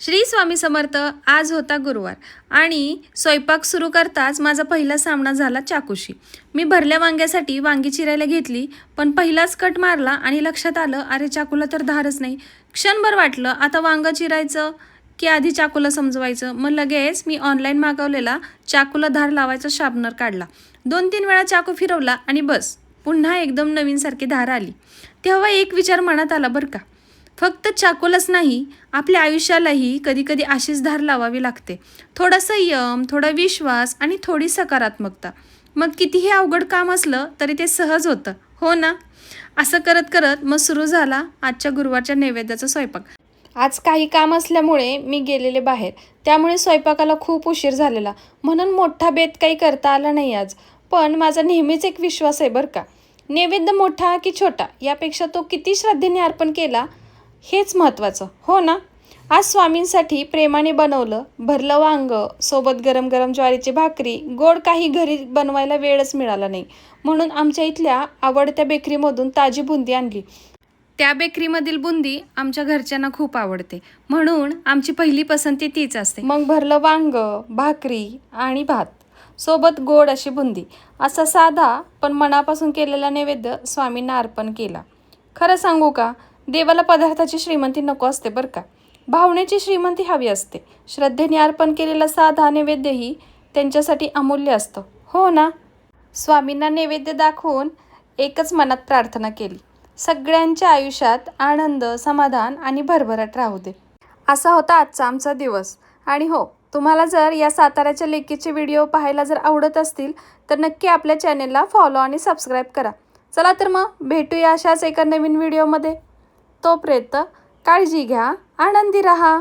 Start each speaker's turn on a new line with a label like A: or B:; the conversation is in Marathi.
A: श्री स्वामी समर्थ. आज होता गुरुवार आणि स्वयंपाक सुरू करताच माझा पहिला सामना झाला चाकूशी. मी भरल्या वांग्यासाठी वांगी चिरायला घेतली, पण पहिलाच कट मारला आणि लक्षात आलं, अरे चाकूला तर धारच नाही. क्षणभर वाटलं आता वांगं चिरायचं की आधी चाकूला समजवायचं. मग लगेच मी ऑनलाईन मागवलेला चाकूला धार लावायचा शार्पनर काढला. 2-3 वेळा चाकू फिरवला आणि बस पुन्हा एकदम नवीनसारखी धार आली. तेव्हा एक विचार मनात आला बरं का, फक्त चाकूलाच नाही, आपल्या आयुष्यालाही कधीकधी अशीच धार लावावी लागते. थोडा संयम, थोडा विश्वास आणि थोडी सकारात्मकता. मग कितीही अवघड काम असलं तरी ते सहज होतं, हो ना? असं करत करत मग सुरू झाला आजच्या गुरुवारच्या नैवेद्याचा स्वयंपाक. आज काही काम असल्यामुळे मी गेलेले बाहेर, त्यामुळे स्वयंपाकाला खूप उशीर झालेला, म्हणून मोठा बेत काही करता आला नाही आज. पण माझा नेहमीच एक विश्वास आहे बरं का, नैवेद्य मोठा की छोटा यापेक्षा तो किती श्रद्धेने अर्पण केला हेच महत्त्वाचं, हो ना? आज स्वामींसाठी प्रेमाने बनवलं भरलं वांग, सोबत गरम गरम ज्वारीची भाकरी. गोड काही घरी बनवायला वेळच मिळाला नाही, म्हणून आमच्या इथल्या आवडत्या बेकरीमधून ताजी बुंदी आणली. त्या बेकरीमधील बुंदी आमच्या घरच्यांना खूप आवडते, म्हणून आमची पहिली पसंती तीच असते. मग भरलं वांग, भाकरी आणि भात, सोबत गोड अशी बुंदी. असा साधा पण मनापासून केलेला नैवेद्य स्वामींना अर्पण केला. खरं सांगू का, देवाला पदार्थाची श्रीमंती नको असते बरं का, भावनेची श्रीमंती हवी असते. श्रद्धेने अर्पण केलेला साधा नैवेद्यही त्यांच्यासाठी अमूल्य असतं, हो ना? स्वामींना नैवेद्य दाखवून एकच मनात प्रार्थना केली, सगळ्यांच्या आयुष्यात आनंद, समाधान आणि भरभराट राहू दे. असा होता आजचा आमचा दिवस. आणि हो, तुम्हाला जर या साताऱ्याच्या लेकीचे व्हिडिओ पाहायला जर आवडत असतील तर नक्की आपल्या चॅनेलला फॉलो आणि सबस्क्राईब करा. चला तर मग भेटूया अशाच एका नवीन व्हिडिओमध्ये. तोपर्यंत काळजी घ्या, आनंदी राहा.